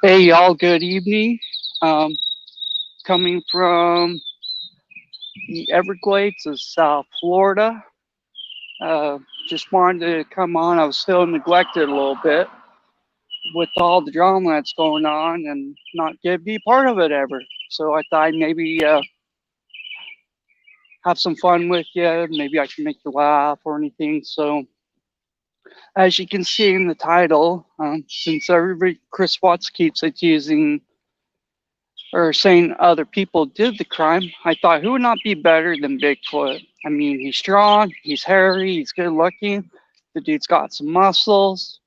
Hey, y'all, good evening. Um, Coming from the Everglades of South Florida. Uh, just wanted to come on. I was feeling neglected a little bit with all the drama that's going on and not get to be part of it ever. So I thought I'd maybe have some fun with you. Maybe I can make you laugh or anything. So, as you can see in the title, since everybody, Chris Watts keeps accusing or saying other people did the crime, I thought who would not be better than Bigfoot? I mean, he's strong, he's hairy, he's good looking. The dude's got some muscles.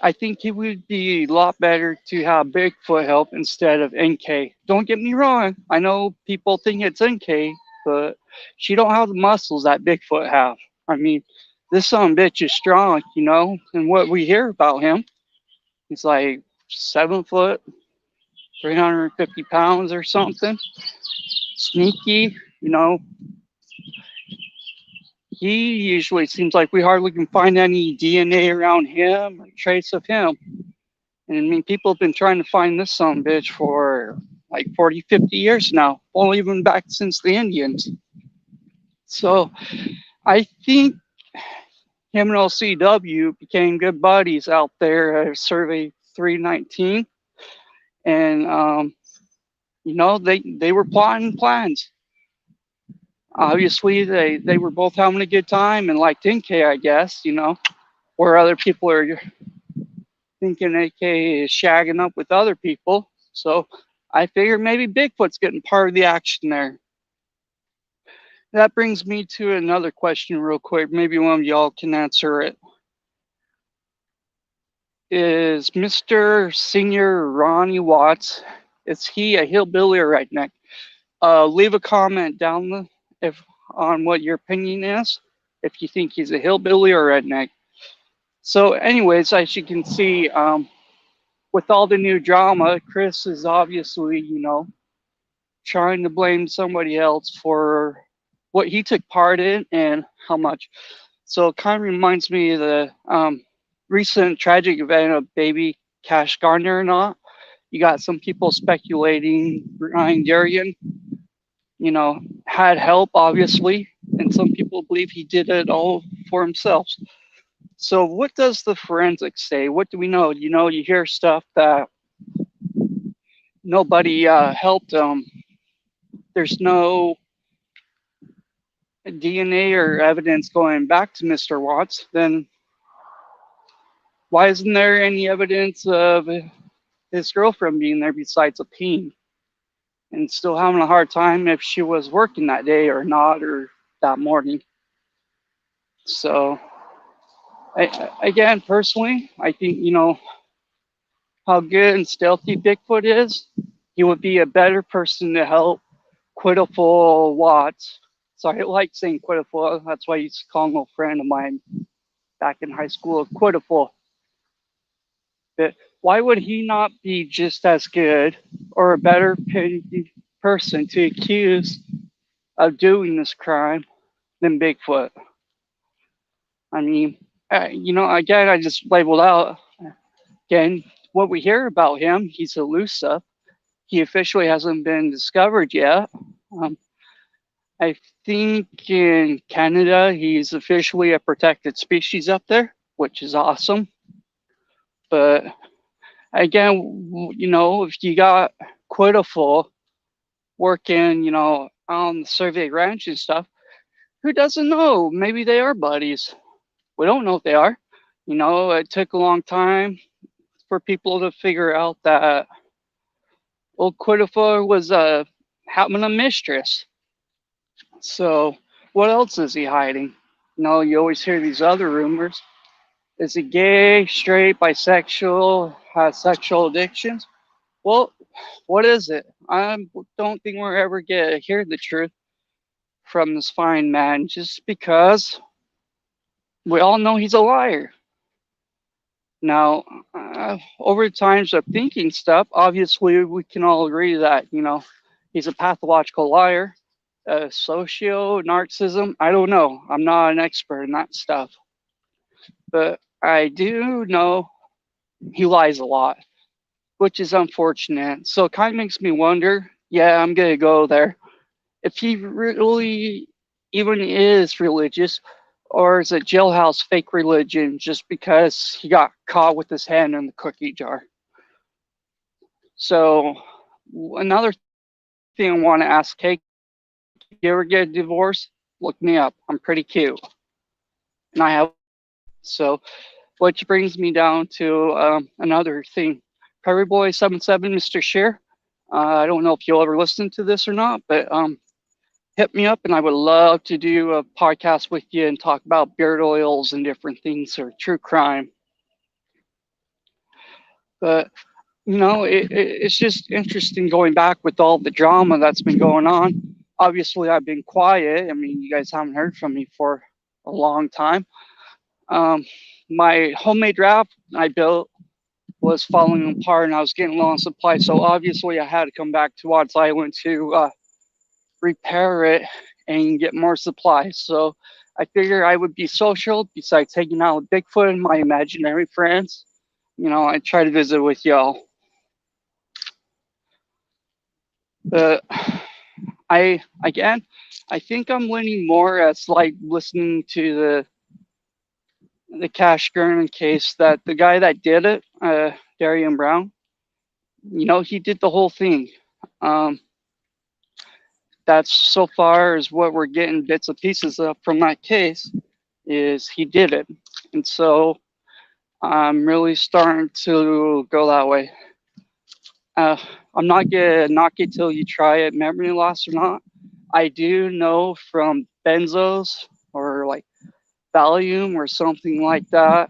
I think it would be a lot better to have Bigfoot help instead of NK. Don't get me wrong. I know people think it's NK, but she don't have the muscles that Bigfoot have. I mean, this son of a bitch is strong, and what we hear about him, he's like 7 foot, 350 pounds or something. Sneaky, you know. He usually seems like we hardly can find any DNA around him or trace of him. And I mean, people have been trying to find this son of a bitch for like 40, 50 years now, well, even back since the Indians. So I think him and LCW became good buddies out there at Survey 319. And, they were plotting plans. Obviously, they were both having a good time and liked NK, I guess, where other people are thinking AK is shagging up with other people. So I figured maybe Bigfoot's getting part of the action there. That brings me to another question, real quick. Maybe one of y'all can answer it. Is Mr. Senior Ronnie Watts, is he a hillbilly or redneck? Leave a comment down if on what your opinion is, if you think he's a hillbilly or redneck. So, anyways, as you can see, with all the new drama, Chris is obviously, trying to blame somebody else for what he took part in and how much. So, it kind of reminds me of the recent tragic event of baby Cash Gardner or not. You got some people speculating Ryan Darian, had help, obviously, and some people believe he did it all for himself. So, what does the forensics say? What do we know? You hear stuff that nobody helped him. There's no DNA or evidence going back to Mr. Watts. Then why isn't there any evidence of his girlfriend being there besides a peen? And still having a hard time if she was working that day or not, or that morning. So, again, personally, I think, how good and stealthy Bigfoot is, he would be a better person to help Quitterful Watts. Sorry, I like saying Quitterful. That's why I used to call him a friend of mine back in high school, Quitterful. But why would he not be just as good or a better person to accuse of doing this crime than Bigfoot? I mean, again, I just labeled out again what we hear about him. He's elusive. He officially hasn't been discovered yet. Um, I think in Canada, he's officially a protected species up there, which is awesome. But again, if you got Quitterful working, on the survey ranch and stuff, who doesn't know? Maybe they are buddies. We don't know if they are. It took a long time for people to figure out that old Quitterful was having a mistress. So what else is he hiding? You always hear these other rumors. Is he gay, straight, bisexual, has sexual addictions? Well, what is it? I don't think we're ever going to hear the truth from this fine man just because we all know he's a liar. Now, over times of thinking stuff, obviously we can all agree that, he's a pathological liar, socio, narcissism. I don't know. I'm not an expert in that stuff. But I do know He lies a lot, which is unfortunate. So it kind of makes me wonder. Yeah, I'm gonna go there. If he really even is religious, or is it jailhouse fake religion just because he got caught with his hand in the cookie jar? So another thing I want to ask, hey, you ever get a divorce? Look me up. I'm pretty cute, and I have one. So, which brings me down to another thing. Prairie Boy 77, Mr. Shear. I don't know if you'll ever listen to this or not, but hit me up, and I would love to do a podcast with you and talk about beard oils and different things or true crime. But it's just interesting going back with all the drama that's been going on. Obviously, I've been quiet. I mean, you guys haven't heard from me for a long time. Um, my homemade raft I built was falling apart, and I was getting low on supply. So obviously, I had to come back to Watts Island to repair it and get more supplies. So I figure I would be social besides hanging out with Bigfoot and my imaginary friends. I try to visit with y'all. But I think I'm leaning more as like listening to the Cash Gurman case that the guy that did it, Darian Brown, he did the whole thing. Um, that's so far as what we're getting bits and pieces of from that case is he did it. And so I'm really starting to go that way. Uh, I'm not gonna knock it till you try it, memory loss or not. I do know from benzos or like Valium or something like that,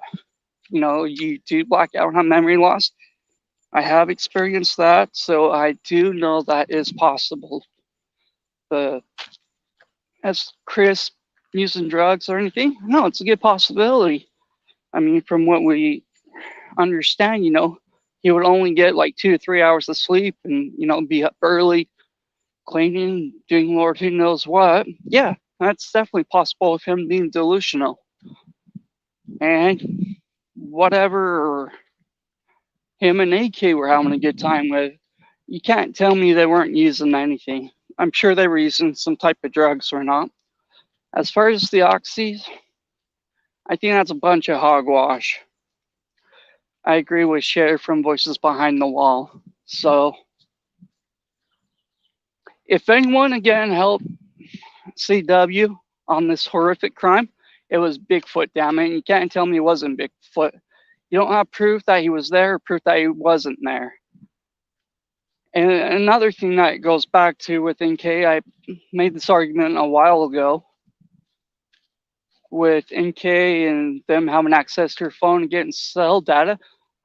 you do black out on memory loss. I have experienced that, so I do know that is possible. But as Chris using drugs or anything, no, it's a good possibility. I mean, from what we understand, he would only get like 2 to 3 hours of sleep and, be up early, cleaning, doing Lord who knows what. Yeah, that's definitely possible of him being delusional. And whatever him and AK were having a good time with, you can't tell me they weren't using anything. I'm sure they were using some type of drugs or not. As far as the oxys, I think that's a bunch of hogwash. I agree with Cher from Voices Behind the Wall. So, if anyone again helped CW on this horrific crime, it was Bigfoot, damn it. You can't tell me it wasn't Bigfoot. You don't have proof that he was there or proof that he wasn't there. And another thing that goes back to with NK, I made this argument a while ago with NK and them having access to your phone and getting cell data.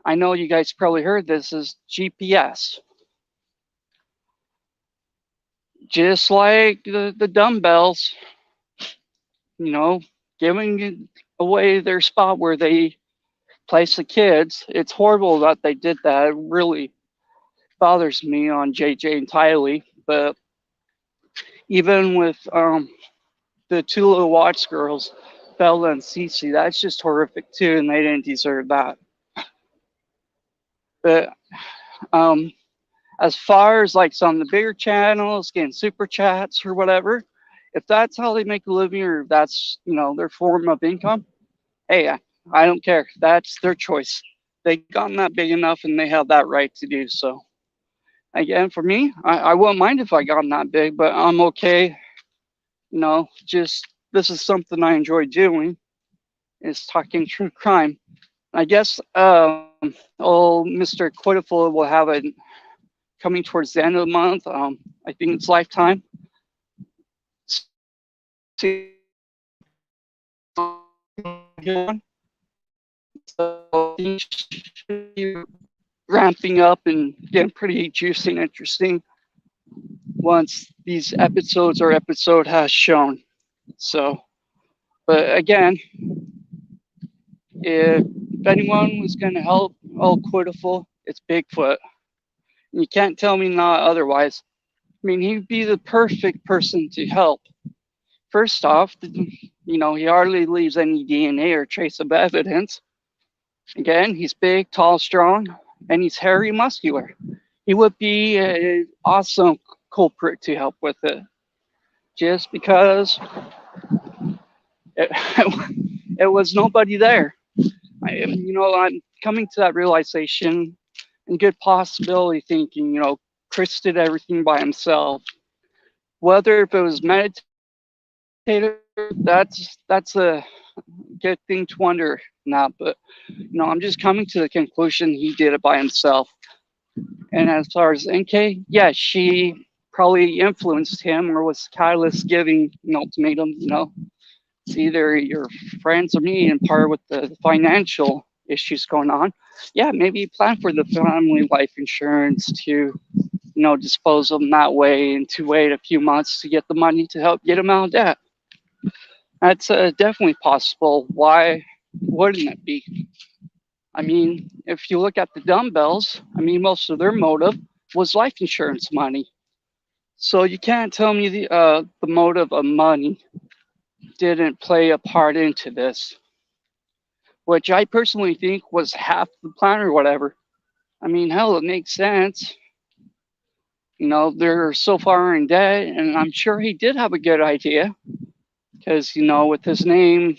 I know you guys probably heard this is GPS. Just like the dumbbells, giving away their spot where they place the kids. It's horrible that they did that. It really bothers me on JJ and Tylee. But even with the two little Watts girls, Bella and Cece, that's just horrific too, and they didn't deserve that. But as far as like some of the bigger channels getting super chats or whatever, if that's how they make a living or if that's their form of income, hey, I don't care. That's their choice. They've gotten that big enough and they have that right to do so. Again, for me, I wouldn't mind if I got that big, but I'm okay. Just this is something I enjoy doing is talking true crime. I guess old Mr. Quitiful will have it coming towards the end of the month. I think it's Lifetime. So ramping up and getting pretty juicy and interesting once these episode has shown. So, but again, if anyone was going to help old Quitiful, it's Bigfoot. You can't tell me not otherwise. I mean, he'd be the perfect person to help. First off, he hardly leaves any DNA or trace of evidence. Again, he's big, tall, strong, and he's hairy, muscular. He would be an awesome culprit to help with it, just because it, it was nobody there. I'm coming to that realization and good possibility thinking, Chris did everything by himself. Whether if it was meditative, that's a good thing to wonder now. But I'm just coming to the conclusion he did it by himself. And as far as NK, yeah, she probably influenced him or was catalyst giving an ultimatum. It's either your friends or me, and part with the financial issues going on. Yeah, maybe plan for the family life insurance to dispose of them that way and to wait a few months to get the money to help get them out of debt. That's definitely possible. Why wouldn't it be? I mean, if you look at the dumbbells, I mean, most of their motive was life insurance money. So you can't tell me the motive of money didn't play a part into this, which I personally think was half the plan or whatever. I mean, hell, it makes sense. They're so far in debt, and I'm sure he did have a good idea because, with his name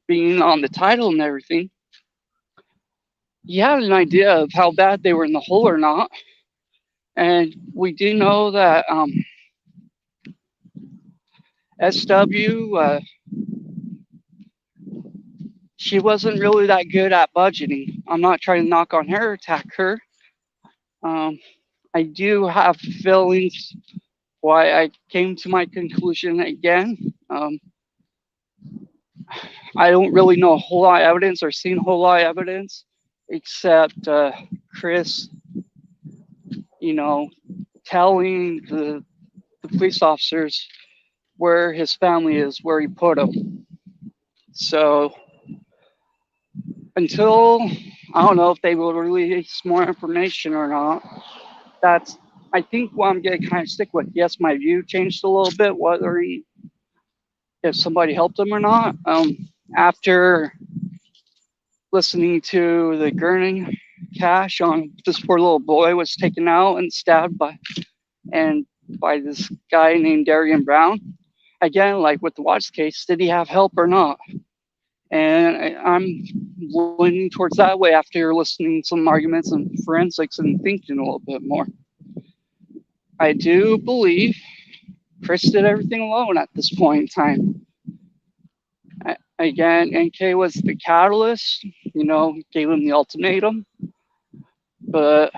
being on the title and everything, he had an idea of how bad they were in the hole or not. And we do know that SW, she wasn't really that good at budgeting. I'm not trying to knock on her, attack her. Um, I do have feelings why I came to my conclusion again. I don't really know a whole lot of evidence or seen a whole lot of evidence except Chris, you know, telling the police officers where his family is, where he put them. So until I don't know if they will release more information or not, that's I think what I'm gonna kind of stick with. Yes, my view changed a little bit, whether if somebody helped him or not. After listening to the Gurning cache on this poor little boy was taken out and stabbed by this guy named Darian Brown. Again, like with the Watts case, did he have help or not? And I'm leaning towards that way after listening to some arguments and forensics and thinking a little bit more. I do believe Chris did everything alone at this point in time. Again, NK was the catalyst, gave him the ultimatum. But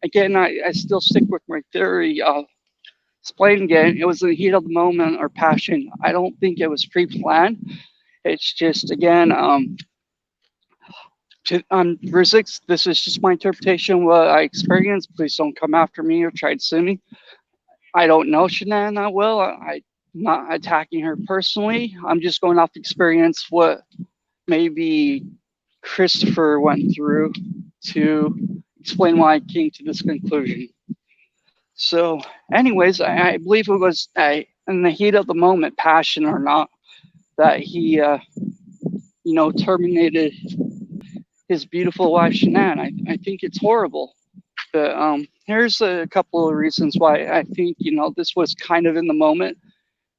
again, I still stick with my theory of explaining again. It was the heat of the moment or passion. I don't think it was pre-planned. It's just again, Rizix, this is just my interpretation of what I experienced. Please don't come after me or try to sue me. I don't know Shanann that well. I'm not attacking her personally. I'm just going off experience what maybe Christopher went through to explain why I came to this conclusion. So, anyways, I believe it was in the heat of the moment, passion or not, that he, terminated his beautiful wife Shanann. I think it's horrible. But here's a couple of reasons why I think this was kind of in the moment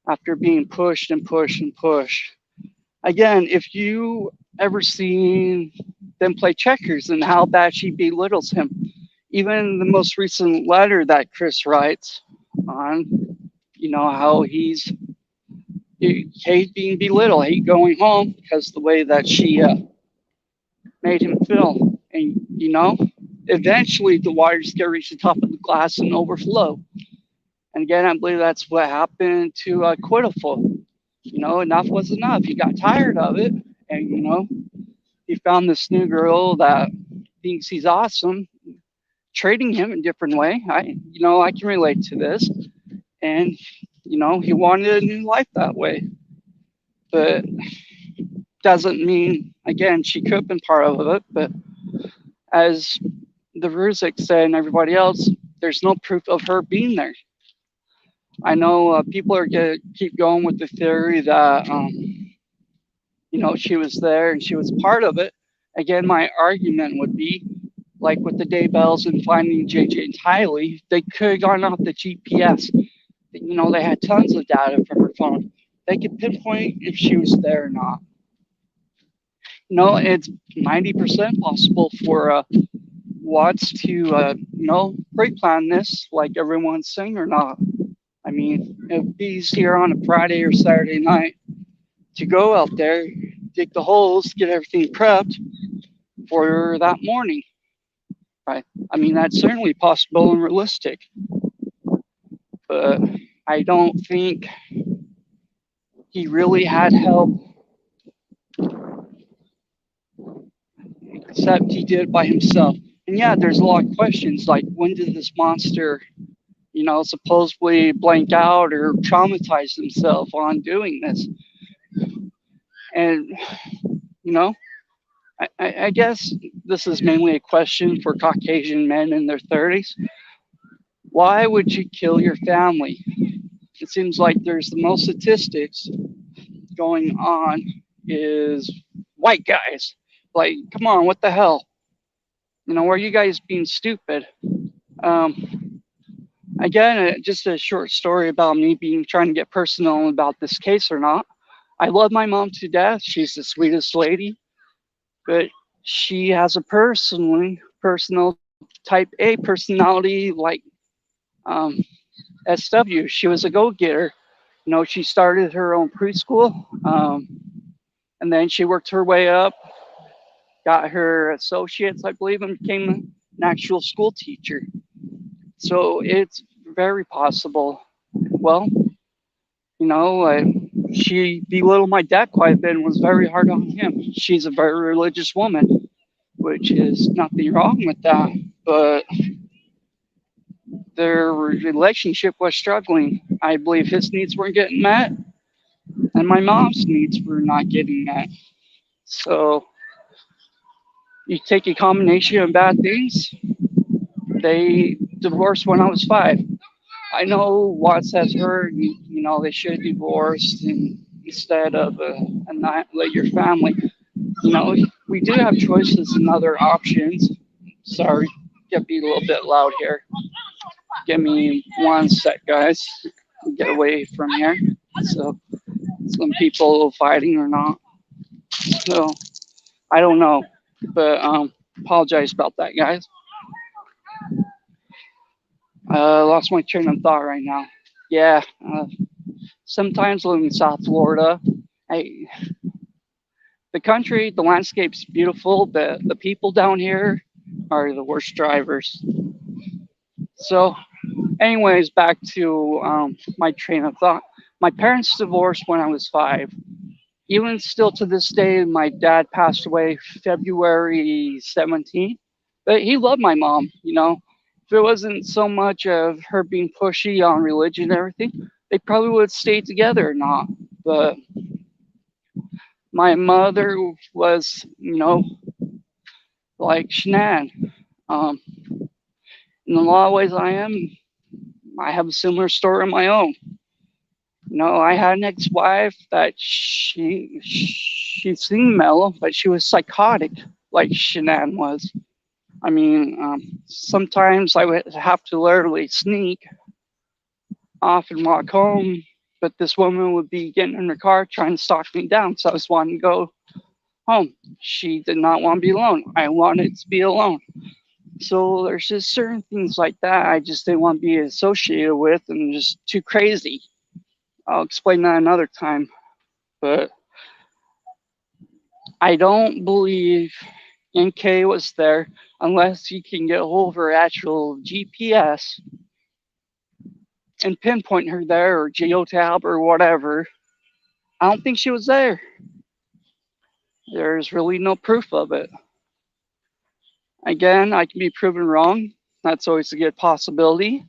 after being pushed and pushed and pushed. Again, if you ever seen them play checkers and how bad she belittles him, even the most recent letter that Chris writes on, how he's hate being belittled, hate going home because the way that she made him feel. And, eventually the water's going to reach the top of the glass and overflow. And again, I believe that's what happened to Quiddlefoot. Enough was enough. He got tired of it. And, he found this new girl that thinks he's awesome, trading him in a different way. I can relate to this. And, he wanted a new life that way. But doesn't mean, again, she could have been part of it. But as the Ruzik said and everybody else, there's no proof of her being there. I know people are going to keep going with the theory that, she was there and she was part of it. Again, my argument would be like with the Daybells and finding JJ and Tylee, they could have gone off the GPS. They had tons of data from her phone. They could pinpoint if she was there or not. It's 90% possible for Watts to, pre-plan this like everyone's saying or not. I mean, if he's here on a Friday or Saturday night to go out there, dig the holes, get everything prepped for that morning, right? I mean, that's certainly possible and realistic. But I don't think he really had help, except he did it by himself. And yeah, there's a lot of questions like when did this monster, supposedly blank out or traumatize himself on doing this? And, you know, I guess this is mainly a question for Caucasian men in their 30s. Why would you kill your family? It seems like there's the most statistics going on is white guys. Like, come on, what the hell? Are you guys being stupid? Again, just a short story about me trying to get personal about this case or not. I love my mom to death. She's the sweetest lady, but she has a personal type A personality like SW. She was a go-getter. She started her own preschool, and then she worked her way up, got her associates, I believe, and became an actual school teacher. So it's very possible. Well, she belittled my dad quite a bit and was very hard on him. She's a very religious woman, which is nothing wrong with that, but their relationship was struggling. I believe his needs weren't getting met, and my mom's needs were not getting met. So you take a combination of bad things. They divorced when I was 5. I know Watts has heard, they should have divorced instead of annihilate your family. We do have choices and other options. Sorry, get be a little bit loud here. Give me one sec, guys. Get away from here. So, some people fighting or not. So, I don't know, but apologize about that, guys. Lost my train of thought right now. Yeah, sometimes living in South Florida, the country, the landscape's beautiful, but the people down here are the worst drivers. So, anyways, back to my train of thought. My parents divorced when I was 5. Even still to this day, my dad passed away February 17th, but he loved my mom. If it wasn't so much of her being pushy on religion and everything, they probably would have stayed together or not. But my mother was, like Shanann. In a lot of ways, I have a similar story of my own. I had an ex-wife that she seemed mellow, but she was psychotic, like Shanann was. I mean, sometimes I would have to literally sneak off and walk home, but this woman would be getting in her car trying to stalk me down, so I was wanting to go home. She did not want to be alone. I wanted to be alone. So there's just certain things like that I just didn't want to be associated with, and just too crazy. I'll explain that another time. But I don't believe NK was there unless you can get a hold of her actual GPS and pinpoint her there or geotab or whatever. I don't think she was there. There's really no proof of it. Again, I can be proven wrong. That's always a good possibility.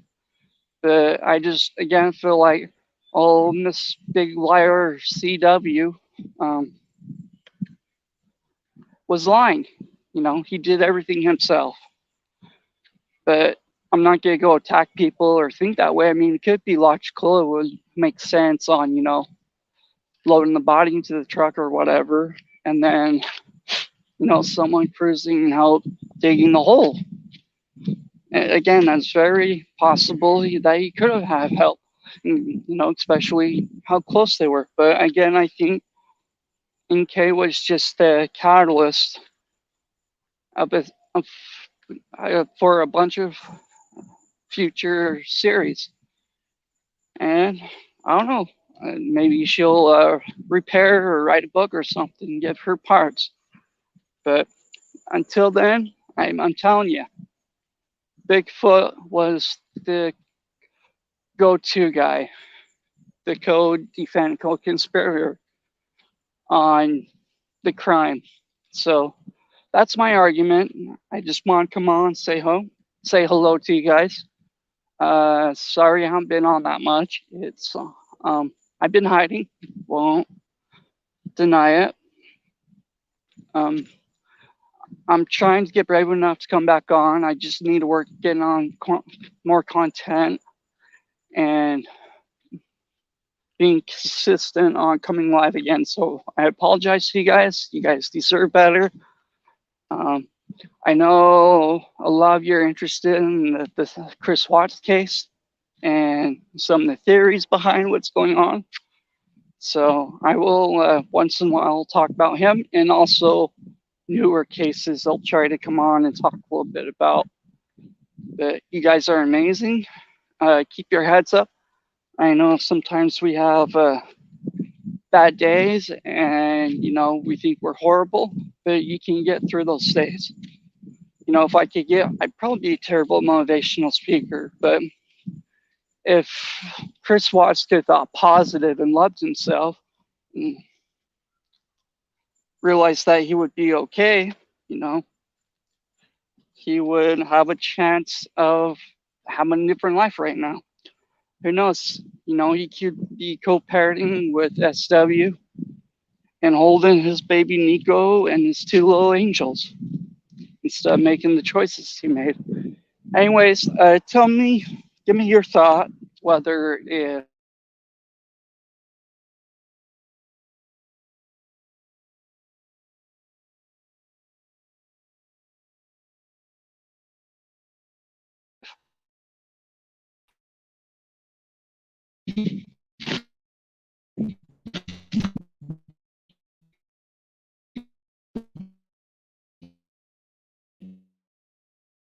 But I just, again, feel like, oh, Miss Big Liar CW was lying. He did everything himself. But I'm not going to go attack people or think that way. I mean, it could be logical. It would make sense on, loading the body into the truck or whatever. And then someone cruising out digging the hole. Again, that's very possible that he could have had help, especially how close they were. But again, I think NK was just the catalyst of it of, for a bunch of future series. And I don't know, maybe she'll repair or write a book or something, give her parts. But until then, I'm telling you, Bigfoot was the go-to guy, the co-defendant, co-conspirator on the crime. So that's my argument. I just want to come on, say hello to you guys. Sorry I haven't been on that much. I've been hiding. Won't deny it. Um, I'm trying to get brave enough to come back on. I just need to work getting on more content and being consistent on coming live again. So I apologize to you guys. You guys deserve better. Um, I know a lot of you are interested in the Chris Watts case and some of the theories behind what's going on. So I will once in a while talk about him and also newer cases. I'll try to come on and talk a little bit about. But you guys are amazing. Keep your heads up. I know sometimes we have bad days and we think we're horrible, but you can get through those days. If I could I'd probably be a terrible motivational speaker, but if Chris Watts could thought positive and loved himself and realized that he would be okay, he would have a chance of having a different life right now. Who knows? He could be co-parenting with SW and holding his baby Nico and his two little angels instead of making the choices he made. Anyways, give me your thought, whether if